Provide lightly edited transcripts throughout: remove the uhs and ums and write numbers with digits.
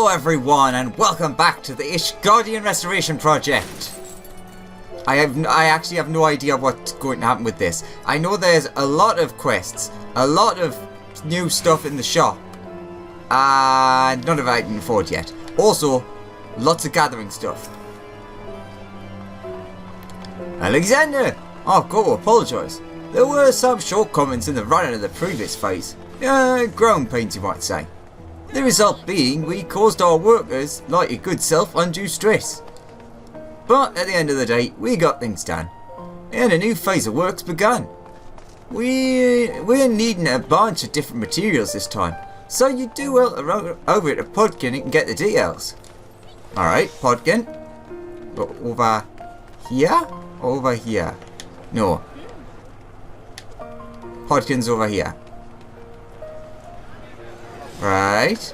everyone, and welcome back to the Ishgardian Restoration Project. I actually have no idea what's going to happen with this. I know there's a lot of quests, a lot of new stuff in the shop, and none of it I can afford yet. Also, lots of gathering stuff. Alexander! I've got to apologise. There were some shortcomings in the running of the previous phase. Growing pains, you might say. The result being we caused our workers, like your good self, undue stress. But at the end of the day, we got things done, and a new phase of work's begun. We're needing a bunch of different materials this time, so you do well over to Podkin and get the details. Alright, Podkin. Over here? Over here? No. Podkin's over here. Right.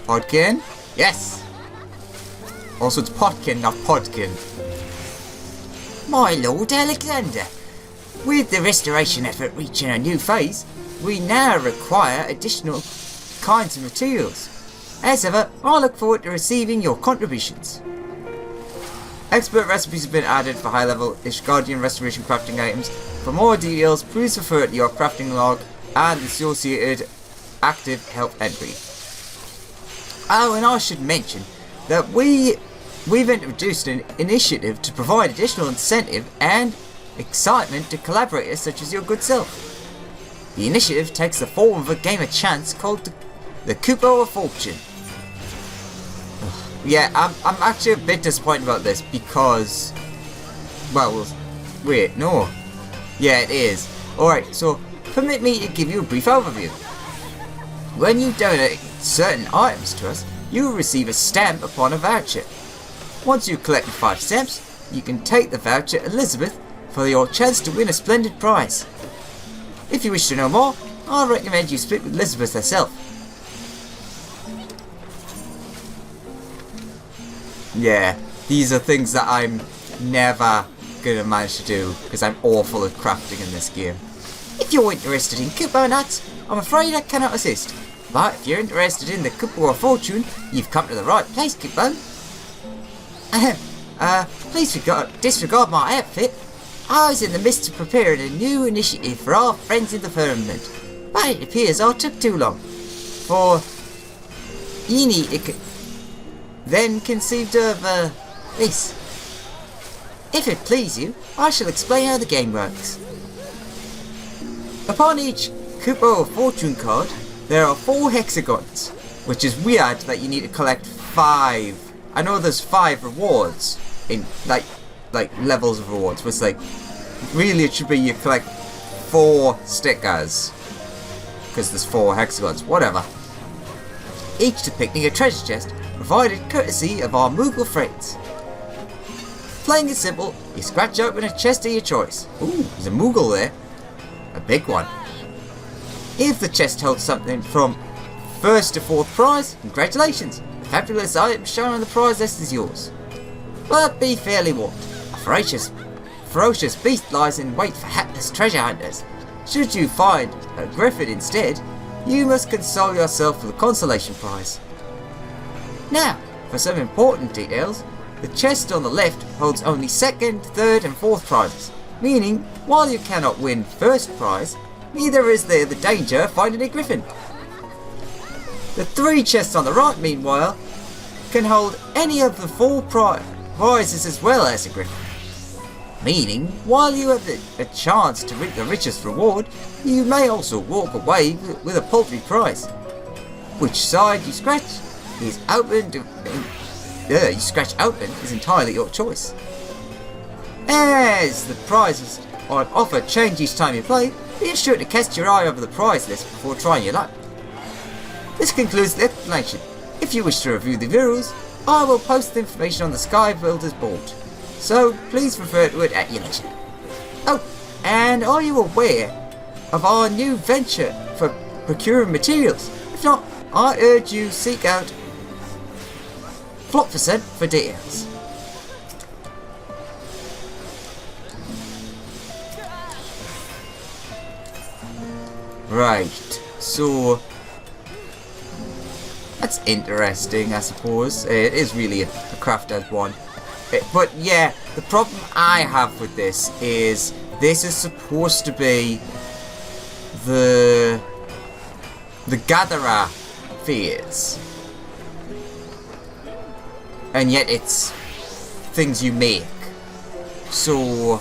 Podkin? Yes! Also, it's Podkin, not Podkin. My Lord Alexander, with the restoration effort reaching a new phase, we now require additional kinds of materials. As ever, I look forward to receiving your contributions. Expert recipes have been added for high-level Ishgardian restoration crafting items. For more details, please refer to your crafting log and the associated active help entry. Oh, and I should mention that we've introduced an initiative to provide additional incentive and excitement to collaborators such as your good self. The initiative takes the form of a game of chance called the Cupo of Fortune. Yeah, I'm actually a bit disappointed about this because, well, wait, no. Yeah, it is. Alright, so permit me to give you a brief overview. When you donate certain items to us, you will receive a stamp upon a voucher. Once you've collected 5 stamps, you can take the voucher to Elizabeth for your chance to win a splendid prize. If you wish to know more, I recommend you speak with Elizabeth herself. Yeah, these are things that I'm never gonna manage to do because I'm awful at crafting in this game. If you're interested in Cupo nuts, I'm afraid I cannot assist. But if you're interested in the Cupo of Fortune, you've come to the right place, Cupo. Please disregard my outfit. I was in the midst of preparing a new initiative for our friends in the firmament, but it appears I took too long. For you need to then conceived of this. If it please you, I shall explain how the game works. Upon each Cupo of Fortune card, there are 4 hexagons, which is weird that you need to collect 5. I know there's 5 rewards in like levels of rewards, but it's like really it should be you collect 4 stickers because there's 4 hexagons. Whatever. Each depicting a treasure chest provided courtesy of our Moogle friends. Playing it simple, you scratch open a chest of your choice. Ooh, there's a Moogle there. A big one. If the chest holds something from 1st to 4th prize, congratulations! The fabulous item shown on the prize list is yours. But be fairly warned, a ferocious beast lies in wait for hapless treasure hunters. Should you find a griffin instead, you must console yourself with a consolation prize. Now, for some important details, the chest on the left holds only 2nd, 3rd and 4th prizes, meaning while you cannot win 1st prize, neither is there the danger of finding a griffin. The 3 chests on the right, meanwhile, can hold any of the 4 prizes as well as a griffin. Meaning, while you have a chance to reap the richest reward, you may also walk away with a paltry prize. Which side you scratch is entirely your choice. As the prizes on offer change each time you play, be sure to cast your eye over the prize list before trying your luck. This concludes the explanation. If you wish to review the rules, I will post the information on the Sky Builders board, so please refer to it at your leisure. Oh, and are you aware of our new venture for procuring materials? If not, I urge you seek out Floppercent for details. Right, so That's interesting, I suppose. It is really a craft as one. But yeah, the problem I have with this is supposed to be the gatherer phase. And yet it's things you make. So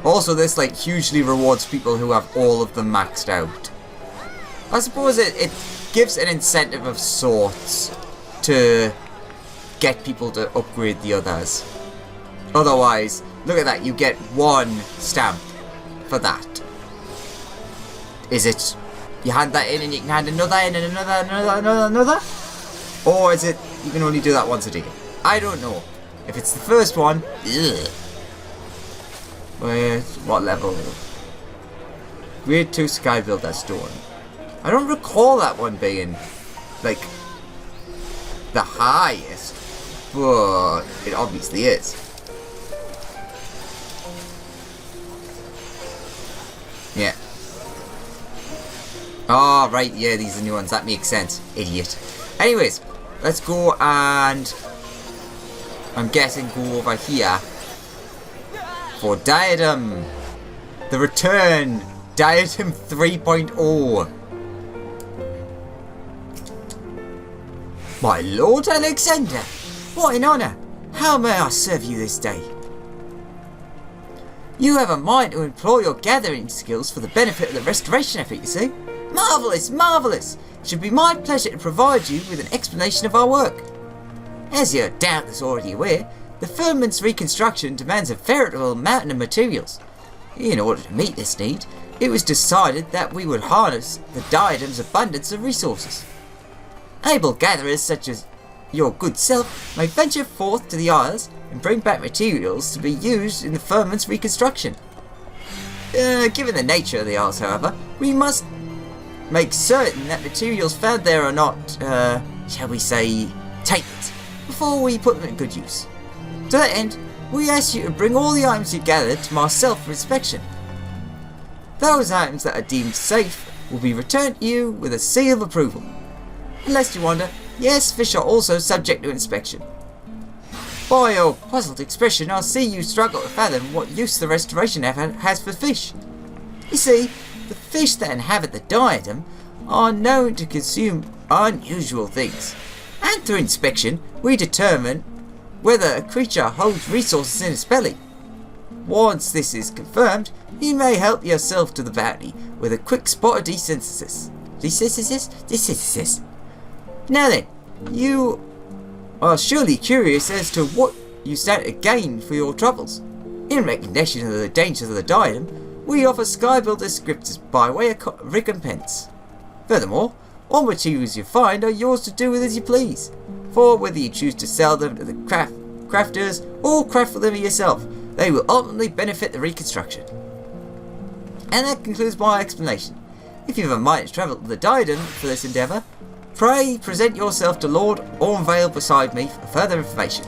also this like hugely rewards people who have all of them maxed out. I suppose it gives an incentive of sorts to get people to upgrade the others. Otherwise, look at that, you get one stamp for that. Is it you hand that in and you can hand another in and another? Or is it you can only do that once a day? I don't know. If it's the first one, ugh. What level? Grade 2 Sky Builder Stone. I don't recall that one being like the highest, but it obviously is. Yeah. Oh, right, yeah, these are new ones. That makes sense. Idiot. Anyways, let's go and I'm guessing go over here for Diadem. The return. Diadem 3.0. My Lord Alexander, what an honour! How may I serve you this day? You have a mind to employ your gathering skills for the benefit of the restoration effort, you see? Marvellous, marvellous! It should be my pleasure to provide you with an explanation of our work. As you're doubtless already aware, the firmament's reconstruction demands a veritable mountain of materials. In order to meet this need, it was decided that we would harness the Diadem's abundance of resources. Able gatherers such as your good self may venture forth to the Isles and bring back materials to be used in the firmament's reconstruction. Given the nature of the Isles, however, we must make certain that materials found there are not, shall we say, tainted, before we put them in good use. To that end, we ask you to bring all the items you gathered to myself for inspection. Those items that are deemed safe will be returned to you with a seal of approval. Unless you wonder, yes, fish are also subject to inspection. By your puzzled expression, I see you struggle to fathom what use the restoration effort has for fish. You see, the fish that inhabit the Diadem are known to consume unusual things, and through inspection, we determine whether a creature holds resources in its belly. Once this is confirmed, you may help yourself to the bounty with a quick spot of desynthesis. Desynthesis. Now then, you are surely curious as to what you stand to gain for your troubles. In recognition of the dangers of the Diadem, we offer Sky Builder scripters by way of recompense. Furthermore, all materials you find are yours to do with as you please, for whether you choose to sell them to the crafters or craft for them yourself, they will ultimately benefit the reconstruction. And that concludes my explanation. If you have a mind to travel to the Diadem for this endeavour, pray present yourself to Lord Ormvale beside me for further information.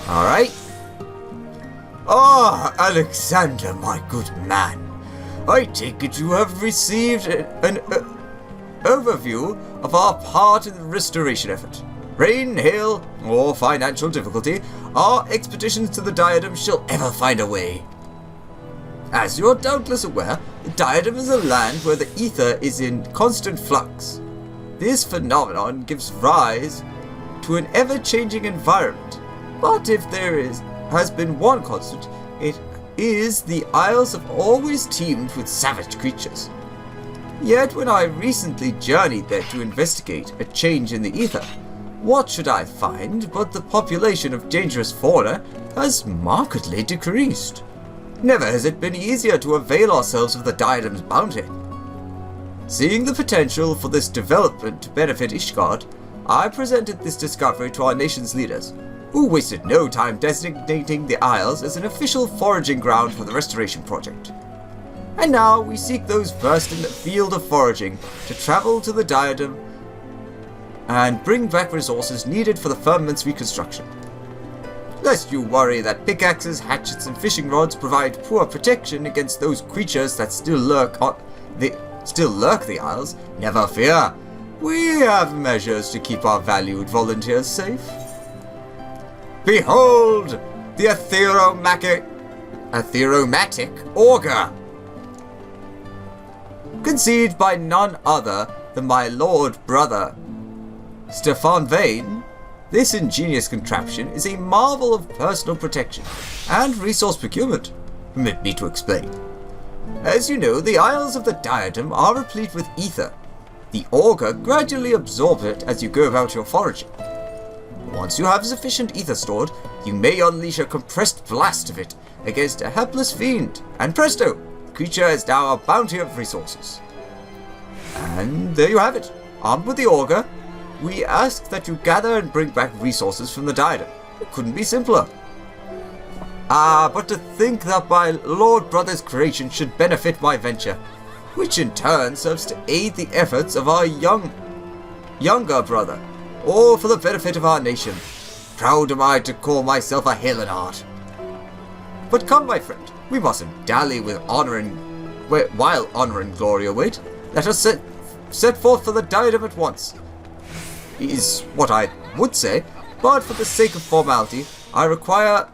Alright. Ah, Alexander, my good man. I take it you have received an overview of our part in the restoration effort. Rain, hail, or financial difficulty, our expeditions to the Diadem shall ever find a way. As you are doubtless aware, the Diadem is a land where the ether is in constant flux. This phenomenon gives rise to an ever-changing environment, but if there has been one constant, it is the Isles have always teemed with savage creatures. Yet when I recently journeyed there to investigate a change in the ether, what should I find but the population of dangerous fauna has markedly decreased. Never has it been easier to avail ourselves of the Diadem's bounty. Seeing the potential for this development to benefit ISHGARD, I presented this discovery to our nation's leaders, who wasted no time designating the Isles as an official foraging ground for the restoration project. And now we seek those versed in the field of foraging to travel to the Diadem and bring back resources needed for the firmament's reconstruction. Lest you worry that pickaxes, hatchets and fishing rods provide poor protection against those creatures that still lurk the Isles, never fear. we have measures to keep our valued volunteers safe. Behold, the Aetheromatic Auger! Conceived by none other than my lord brother, Stefan Vane, this ingenious contraption is a marvel of personal protection and resource procurement. Permit me to explain. As you know, the Isles of the Diadem are replete with ether. The auger gradually absorbs it as you go about your foraging. Once you have sufficient ether stored, you may unleash a compressed blast of it against a helpless fiend, and presto, the creature is now a bounty of resources. And there you have it. Armed with the auger, we ask that you gather and bring back resources from the Diadem. It couldn't be simpler. But to think that my lord brother's creation should benefit my venture, which in turn serves to aid the efforts of our younger brother, all for the benefit of our nation. Proud am I to call myself a Helenard. But come, my friend, we mustn't dally with while honor and glory await. Let us set forth for the Diadem at once. Is what I would say, but for the sake of formality, I require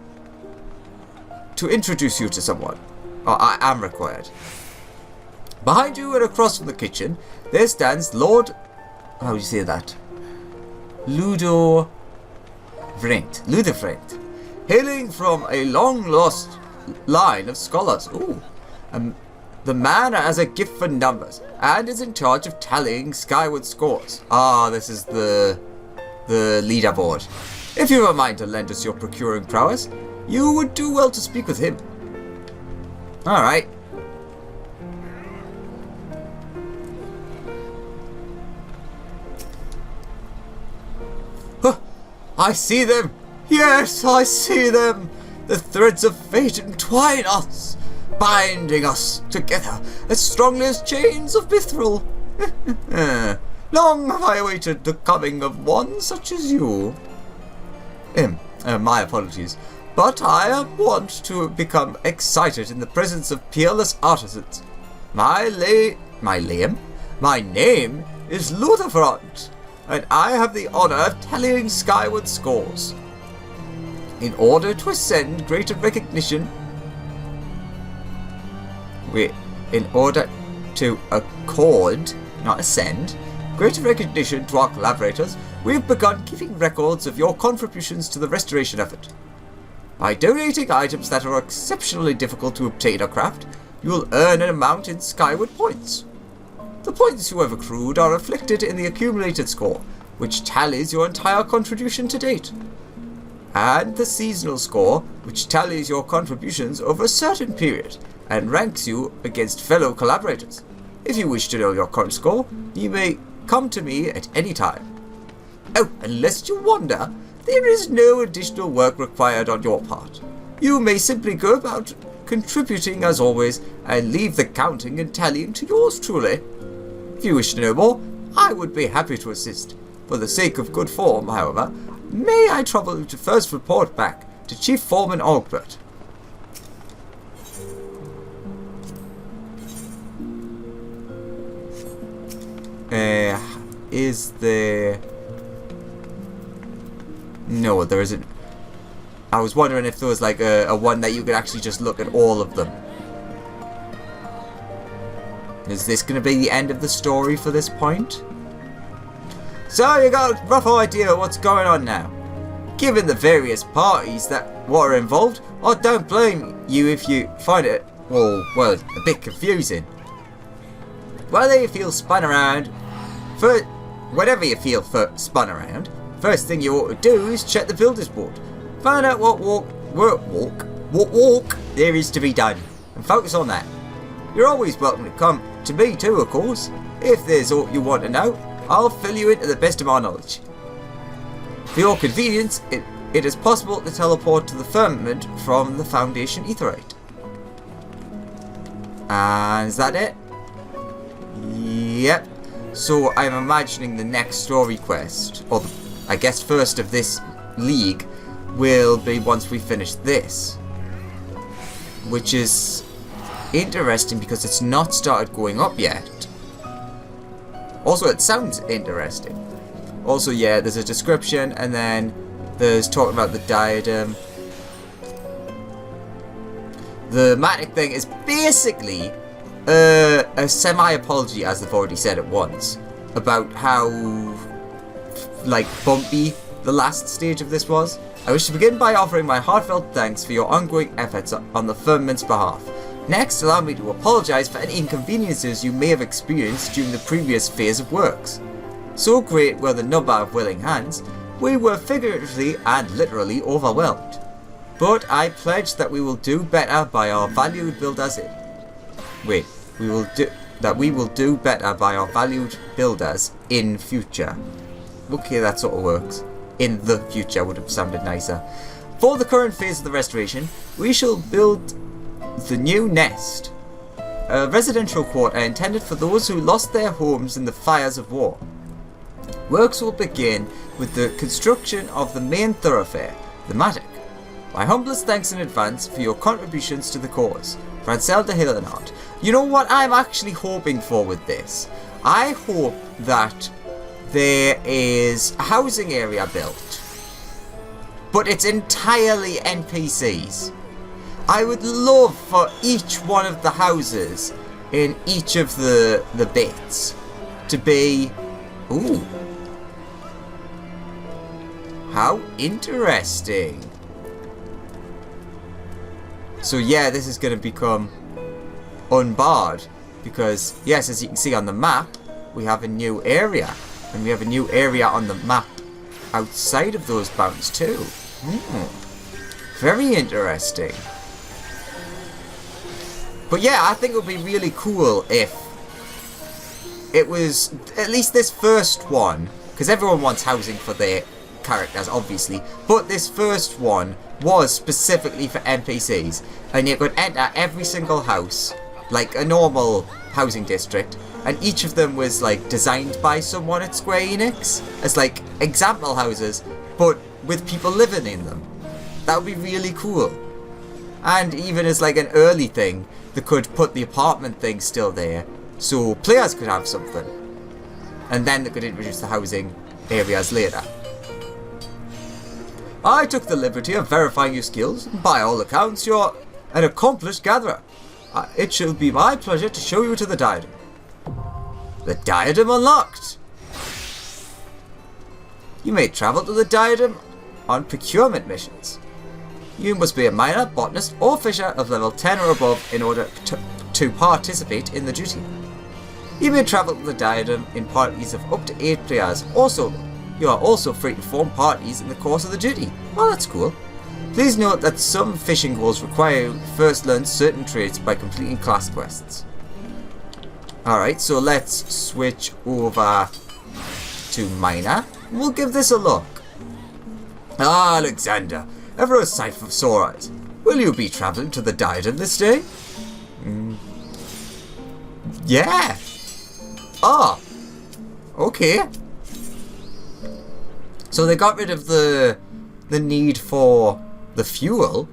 to introduce you to someone. I am required. Behind you and across from the kitchen, there stands Lord... how do you say that? Ludovrengt, hailing from a long-lost line of scholars. Ooh. The man has a gift for numbers, and is in charge of tallying skyward scores. This is the leaderboard. If you have a mind to lend us your procuring prowess, you would do well to speak with him. Alright. I see them! Yes, I see them! The threads of fate entwine us, binding us together as strongly as chains of mithril. Long have I awaited the coming of one such as you. My apologies, but I am wont to become excited in the presence of peerless artisans. My name is Ludovrengt, and I have the honor of tallying skyward scores. In order to ascend greater recognition... in order to accord, not ascend, greater recognition to our collaborators, we have begun keeping records of your contributions to the restoration effort. By donating items that are exceptionally difficult to obtain or craft, you will earn an amount in skyward points. The points you have accrued are reflected in the accumulated score, which tallies your entire contribution to date, and the seasonal score, which tallies your contributions over a certain period and ranks you against fellow collaborators. If you wish to know your current score, you may come to me at any time. Oh, and lest you wonder, there is no additional work required on your part. You may simply go about contributing as always and leave the counting and tallying to yours truly. If you wish to know more, I would be happy to assist. For the sake of good form, however, may I trouble you to first report back to Chief Foreman Ogbert. Is there... No, there isn't. I was wondering if there was like a one that you could actually just look at all of them. Is this going to be the end of the story for this point? So you got a rough idea of what's going on now. Given the various parties that were involved, I don't blame you if you find it, well, a bit confusing. Whether you feel spun around, whatever you feel spun around, first thing you ought to do is check the builder's board. Find out what walk there is to be done, and focus on that. You're always welcome to come to me too, of course. If there's aught you want to know, I'll fill you in to the best of my knowledge. For your convenience, it is possible to teleport to the firmament from the Foundation Aetherite. And is that it? Yep. So I'm imagining the next story quest, or I guess first of this league, will be once we finish this. Which is interesting because it's not started going up yet. Also, it sounds interesting. Also, yeah, there's a description, and then there's talking about the diadem. The Matic thing is basically a semi-apology, as they've already said it once, about how, like, bumpy the last stage of this was. I wish to begin by offering my heartfelt thanks for your ongoing efforts on the firmament's behalf. Next, allow me to apologize for any inconveniences you may have experienced during the previous phase of works. So great were the number of willing hands, we were figuratively and literally overwhelmed. But I pledge that we will do better by our valued builders we will do better by our valued builders in future. Okay, that sort of works. In the future would have sounded nicer. For the current phase of the restoration, we shall build the new nest, a residential quarter intended for those who lost their homes in the fires of war. Works will begin with the construction of the main thoroughfare, the Matic. My humblest thanks in advance for your contributions to the cause. Francel de Hillenhart. You know what I'm actually hoping for with this? I hope that there is a housing area built, but it's entirely NPCs. I would love for each one of the houses in each of the bits to be... Ooh. How interesting. So yeah, this is going to become unbarred because, yes, as you can see on the map, we have a new area. And we have a new area on the map outside of those bounds too. Very interesting. But yeah, I think it would be really cool if it was at least this first one, because everyone wants housing for their characters, obviously, but this first one was specifically for NPCs, and you could enter every single house like a normal housing district, and each of them was like designed by someone at Square Enix as like example houses, but with people living in them. That would be really cool. And even as like an early thing, they could put the apartment thing still there, so players could have something, and then they could introduce the housing areas later. I took the liberty of verifying your skills, and by all accounts you're an accomplished gatherer. It shall be my pleasure to show you to the diadem. The diadem unlocked! You may travel to the diadem on procurement missions. You must be a miner, botanist, or fisher of level 10 or above in order to participate in the duty. You may travel to the diadem in parties of up to 8 players or solo. You are also free to form parties in the course of the duty. Well, that's cool. Please note that some fishing goals require you to first learn certain traits by completing class quests. Alright, so let's switch over to miner. We'll give this a look. Ah, Alexander, ever a sight for sore eyes. Will you be travelling to the diadem this day? Yeah. Ah. Okay. So they got rid of the need for the fuel.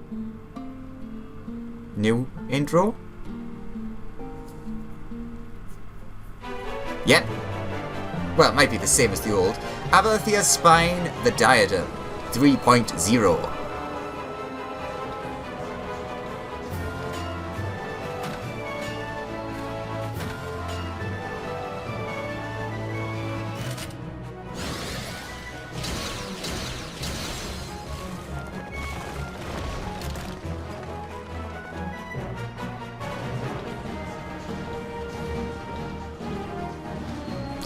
New intro. Yep. Well, it might be the same as the old. Abalathia's Spine, the Diadem 3.0.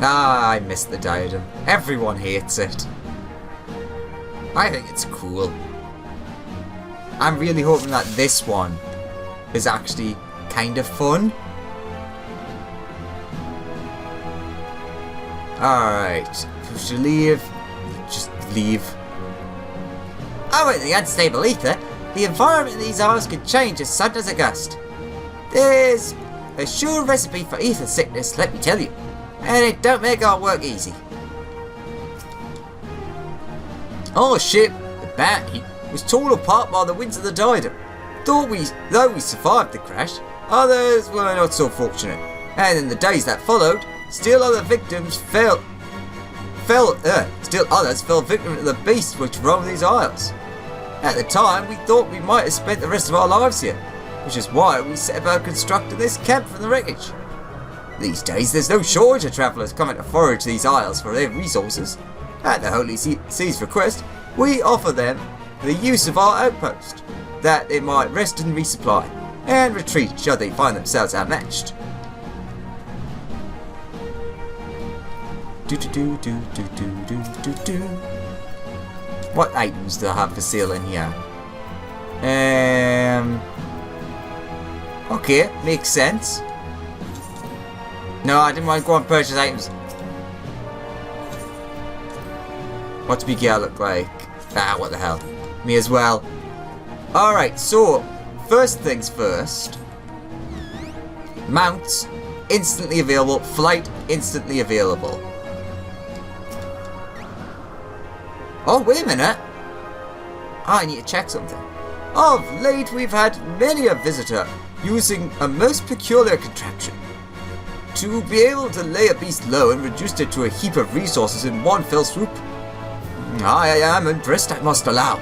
Ah, I miss the diadem. Everyone hates it. I think it's cool. I'm really hoping that this one is actually kind of fun. Alright, if we should leave, just leave. Oh, with the unstable ether, the environment in these hours can change as sudden as a gust. There's a sure recipe for Aether Sickness, let me tell you. And it don't make our work easy. Our ship, the Bounty, was torn apart by the winds of the Diadem. Though we survived the crash, others were not so fortunate. And in the days that followed, Still others fell victim to the beasts which roam these isles. At the time, we thought we might have spent the rest of our lives here, which is why we set about constructing this camp from the wreckage. These days, there's no shortage of travellers coming to forage these isles for their resources. At the Holy Sea's request, we offer them the use of our outpost, that they might rest and resupply, and retreat should they find themselves outmatched. What items do I have for sale in here? Okay, makes sense. No, I didn't want to go and purchase items. What's big girl look like? Ah, what the hell. Me as well. Alright, so, first things first. Mounts, instantly available. Flight, instantly available. Oh, wait a minute. I need to check something. Of late, we've had many a visitor using a most peculiar contraption. To be able to lay a beast low and reduce it to a heap of resources in one fell swoop. I am impressed, I must allow.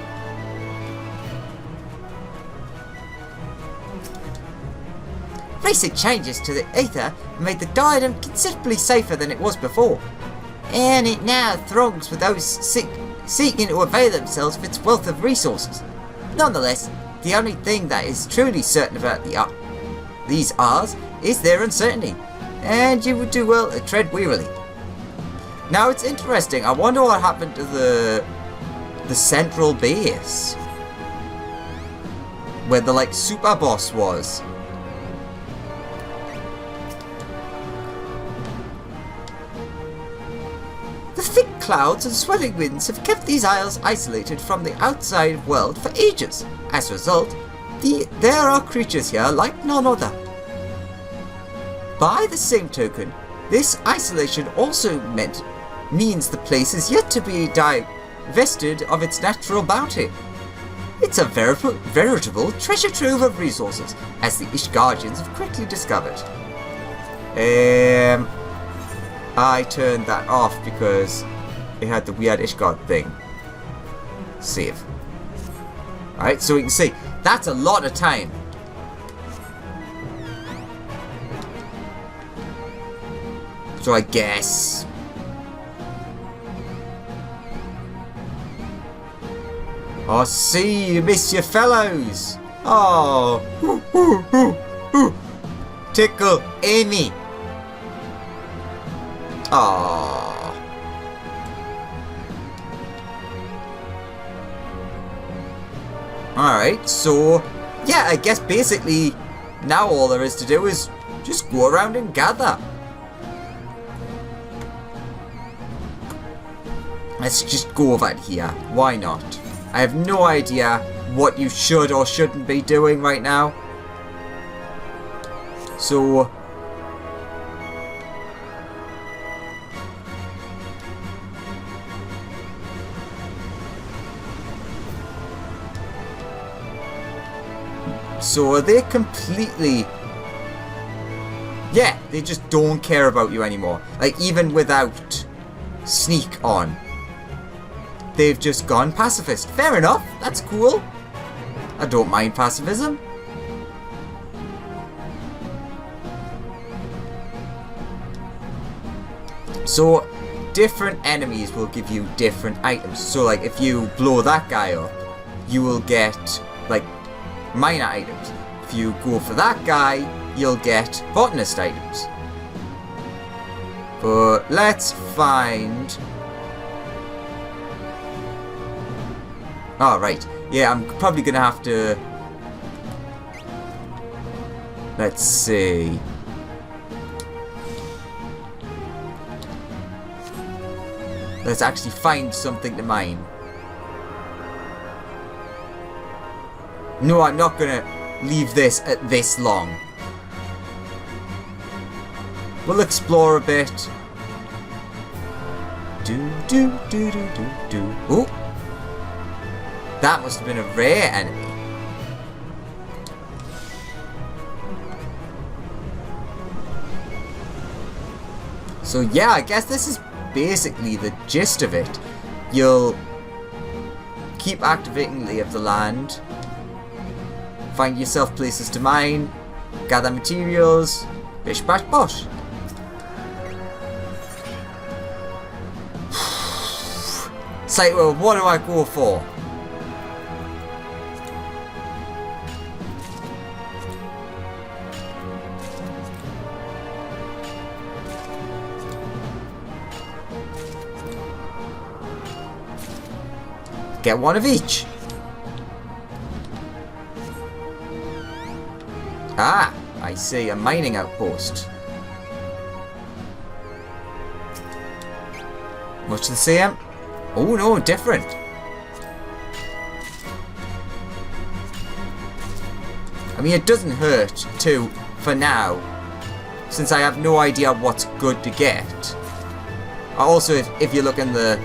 Recent changes to the Aether made the Diadem considerably safer than it was before, and it now throngs with those seeking to avail themselves of its wealth of resources. Nonetheless, the only thing that is truly certain about these R's is their uncertainty, and you would do well to tread warily. Now it's interesting, I wonder what happened to the central base, where the super boss was. The thick clouds and swelling winds have kept these isles isolated from the outside world for ages. As a result, there are creatures here like none other. By the same token, this isolation also means the place is yet to be divested of its natural bounty. It's a veritable treasure trove of resources, as the Ishgardians have quickly discovered. I turned that off because it had the weird ISHGARD thing. Save. Alright, so we can see, that's a lot of time. So I guess... Oh, see, you miss your fellows. Oh, tickle Amy. Oh. Alright, so yeah, I guess basically now all there is to do is just go around and gather. Let's just go over here. Why not? I have no idea what you should or shouldn't be doing right now. So... So are they completely... Yeah, they just don't care about you anymore. Like, even without sneak on. They've just gone pacifist. Fair enough, that's cool. I don't mind pacifism. So, different enemies will give you different items. So, like, if you blow that guy up, you will get, like, minor items. If you go for that guy, you'll get botanist items. But let's find... Oh, right. Yeah, I'm probably gonna have to... Let's see... Let's actually find something to mine. No, I'm not gonna leave this at this long. We'll explore a bit. Ooh. That must have been a rare enemy. So yeah, I guess this is basically the gist of it. You'll keep activating Lay of the Land, find yourself places to mine, gather materials, bish bash bosh. It's like, well, what do I go for? Get one of each. Ah, I see, a mining outpost. Much the same. Oh no, different. I mean, it doesn't hurt to, for now, since I have no idea what's good to get. Also, if you look in the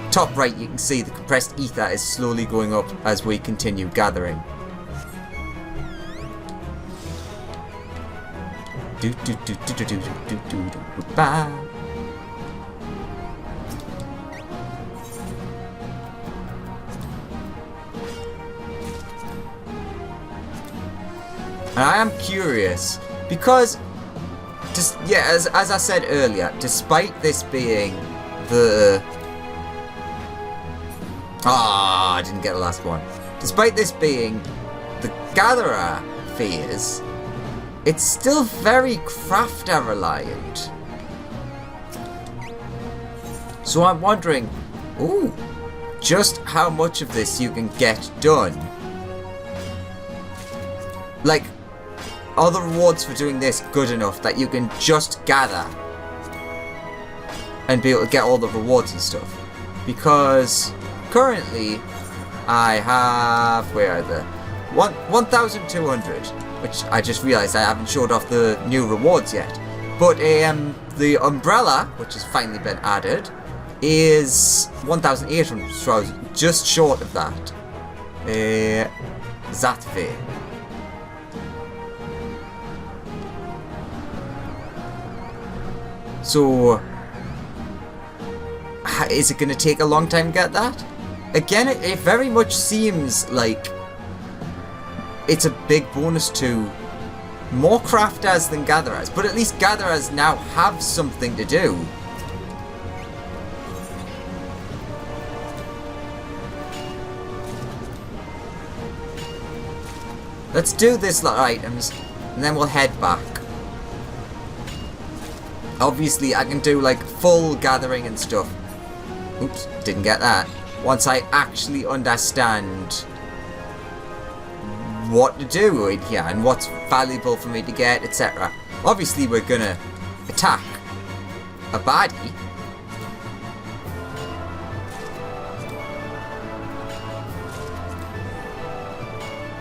top right, you can see the compressed ether is slowly going up as we continue gathering. Do do do do do do do do do bye. And I am curious because, just yeah, as I said earlier, despite this being the I didn't get the last one. Despite this being the gatherer phase, it's still very crafter reliant. So I'm wondering, ooh, just how much of this you can get done. Like, are the rewards for doing this good enough that you can just gather and be able to get all the rewards and stuff? Because currently, I have, where are the 1,200, which I just realised I haven't showed off the new rewards yet. But the umbrella, which has finally been added, is 1,800, so I was just short of that. Zatve. So, is it going to take a long time to get that? Again, it very much seems like it's a big bonus to more crafters than gatherers, but at least gatherers now have something to do. Let's do this lot of items, and then we'll head back. Obviously, I can do like full gathering and stuff. Oops, didn't get that. Once I actually understand what to do in here and what's valuable for me to get, etc. Obviously, we're gonna attack a baddie.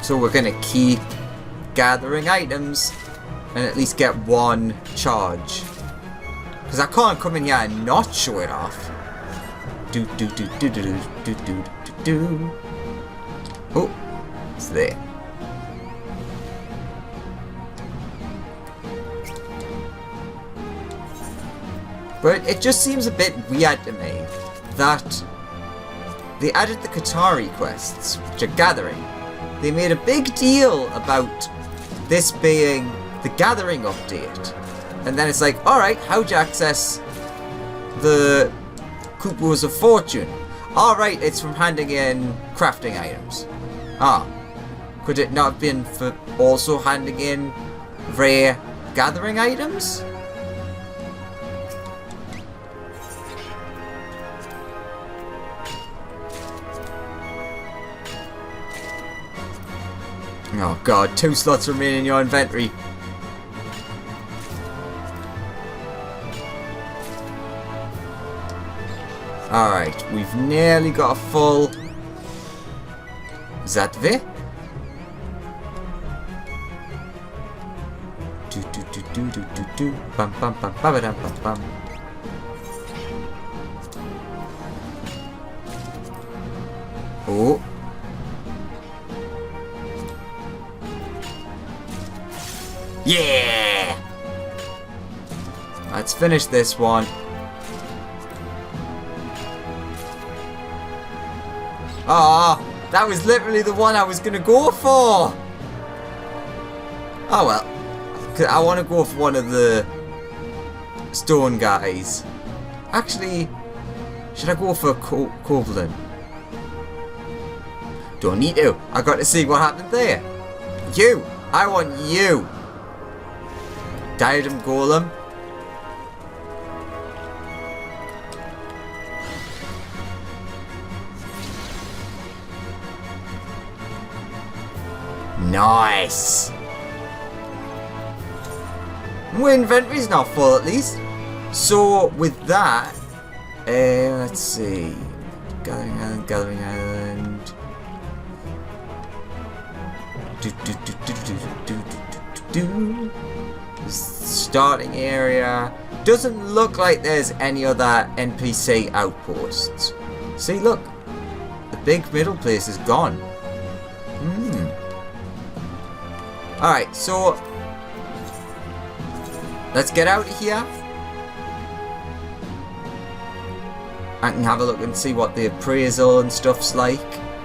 So we're gonna keep gathering items and at least get one charge. Because I can't come in here and not show it off. Do do do do do do do do do do. Oh, it's there. But it just seems a bit weird to me that they added the Qatari quests, which are gathering. They made a big deal about this being the gathering update. And then it's like, alright, how'd you access the Coupons of Fortune? Alright, it's from handing in crafting items. Ah. Could it not have been for also handing in rare gathering items? Oh god, 2 slots remain in your inventory. Alright, we've nearly got a full Zatve. Do do do do do do do bam bam bam bam bam bam bam. Oh. Yeah! Let's finish this one. Ah, that was literally the one I was gonna go for. Oh well. I want to go for one of the stone guys. Actually, should I go for Covalent? Don't need to. I got to see what happened there. You! I want you! Diadem Golem. Nice! My inventory's not full at least. So with that, let's see. Gathering Island. Starting area. Doesn't look like there's any other NPC outposts. See, look. The big middle place is gone. Alright, so let's get out of here. I can have a look and see what the appraisal and stuff's like.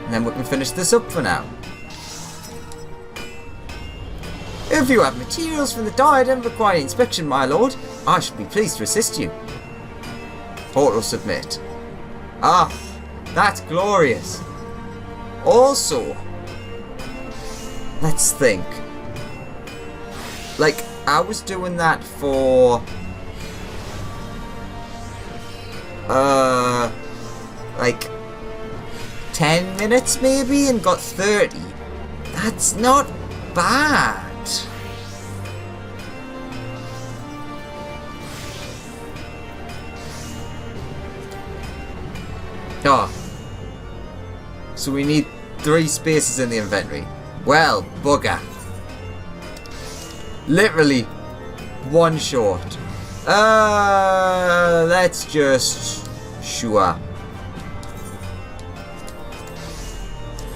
And then we can finish this up for now. If you have materials from the Diadem requiring inspection, my lord, I should be pleased to assist you. Auto submit. Ah, that's glorious. Also, let's think. Like, I was doing that for like 10 minutes maybe and got 30. That's not bad. Oh. So we need 3 spaces in the inventory. Well, bugger. Literally 1 short. Let's just... Sure.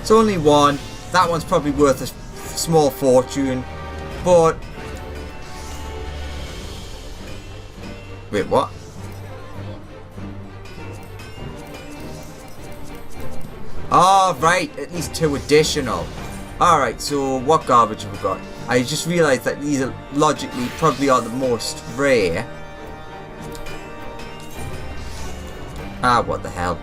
It's only 1. That one's probably worth a small fortune. But... Wait, what? Oh, right. At least 2 additional. Alright, so what garbage have we got? I just realised that these are logically probably are the most rare. Ah, what the hell.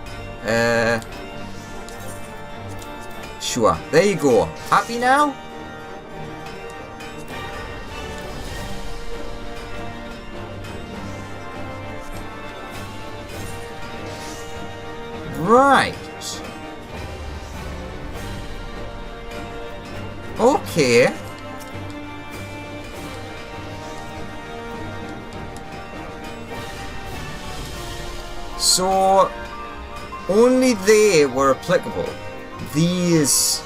Sure. There you go. Happy now? Right. Okay. So, only they were applicable. These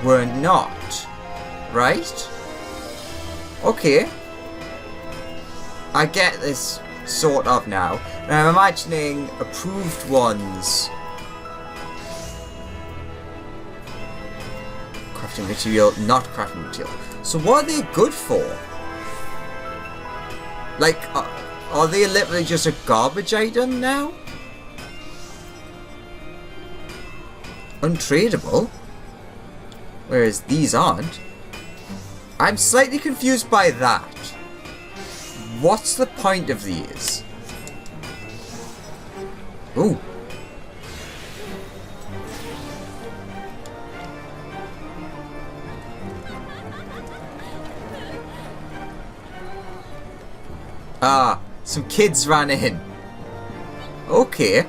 were not. Right? Okay. I get this sort of now. And I'm imagining approved ones. Crafting material, not crafting material. So what are they good for? Like, are they literally just a garbage item now? Untradeable? Whereas these aren't. I'm slightly confused by that. What's the point of these? Ooh. Ah, some kids ran in. Okay.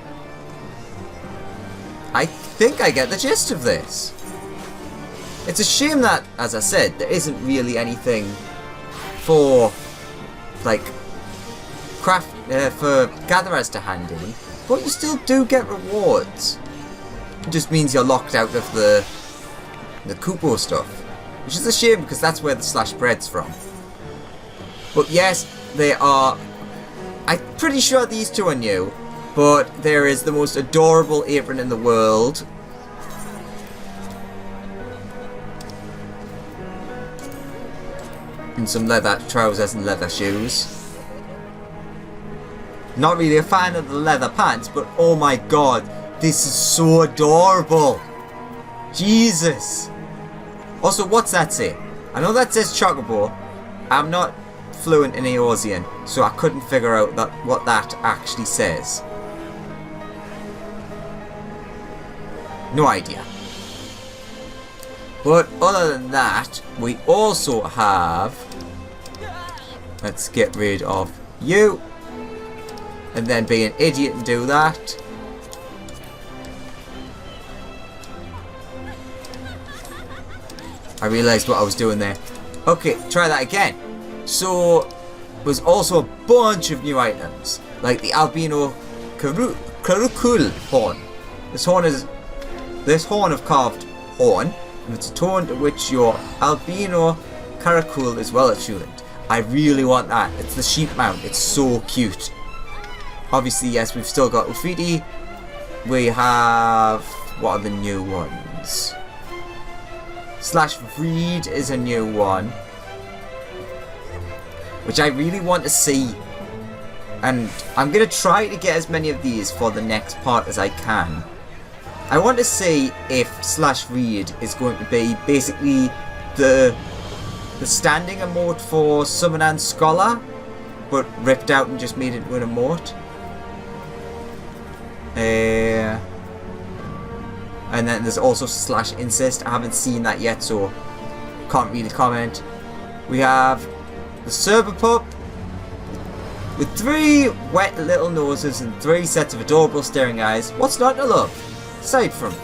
I think I get the gist of this. It's a shame that, as I said, there isn't really anything for, like, for gatherers to hand in, but you still do get rewards. It just means you're locked out of the Kupo stuff, which is a shame because that's where the slash bread's from. But yes, they are. I'm pretty sure these 2 are new, but there is the most adorable apron in the world. And some leather trousers and leather shoes. Not really a fan of the leather pants, but oh my god, this is so adorable. Jesus. Also, what's that say? I know that says Chocobo. I'm not fluent in Eorzean, so I couldn't figure out what that actually says. No idea. But other than that, we also have... Let's get rid of you. And then be an idiot and do that. I realised what I was doing there. Okay, try that again. So, there's also a bunch of new items. Like the Albino Caracul horn. This horn of carved horn. And it's a tone to which your Albino Caracul is well attuned. I really want that. It's the sheep mount. It's so cute. Obviously, yes, we've still got Ufiti. We have... What are the new ones? Slash Reed is a new one. Which I really want to see. And I'm going to try to get as many of these for the next part as I can. I want to see if Slash Reed is going to be basically the standing emote for Summon and Scholar, but ripped out and just made it into an emote. And then there's also Slash Incest. I haven't seen that yet, so can't really comment. We have the Cerberpup with 3 wet little noses and 3 sets of adorable staring eyes. What's not to love? Aside from,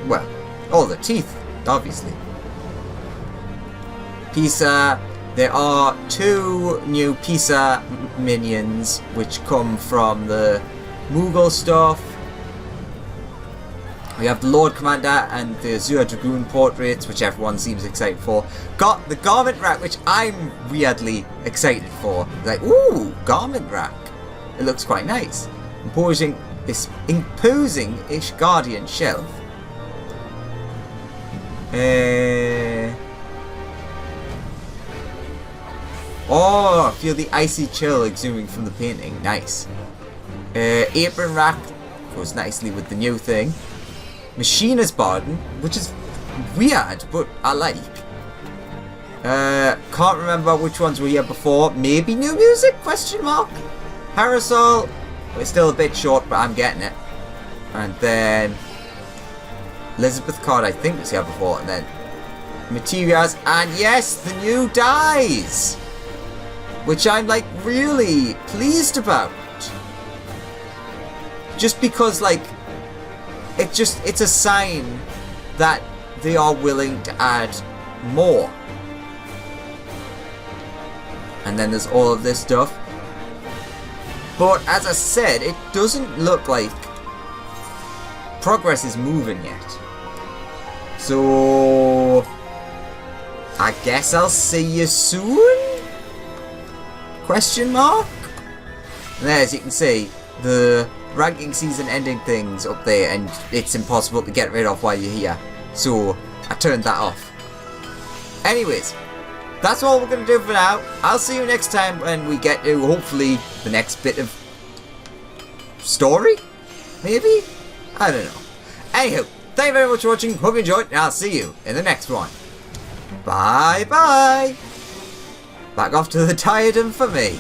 well, all the teeth, obviously. Pisa. There are 2 new Pisa minions which come from the Moogle stuff. We have the Lord Commander and the Azure Dragoon portraits, which everyone seems excited for. Got the Garment Rack, which I'm weirdly excited for. Like, ooh, Garment Rack. It looks quite nice. Imposing Ishgardian shelf. Oh, feel the icy chill exuding from the painting. Nice. Apron Rack goes nicely with the new thing. Machina's Barden, which is weird, but I like. Can't remember which ones were here before. Maybe new music? Question mark. Parasol. We're still a bit short, but I'm getting it. And then Elizabeth Card, I think, was here before. And then Materials, and yes, the new dies, which I'm like really pleased about. Just because, like, it's a sign that they are willing to add more. And then there's all of this stuff. But as I said, it doesn't look like progress is moving yet. So I guess I'll see you soon? Question mark? And there, as you can see, the ranking season ending things up there, and it's impossible to get rid of while you're here. So I turned that off. Anyways, that's all we're going to do for now. I'll see you next time when we get to, hopefully, the next bit of story? Maybe? I don't know. Anywho, thank you very much for watching. Hope you enjoyed, and I'll see you in the next one. Bye bye. Back off to the Diadem for me.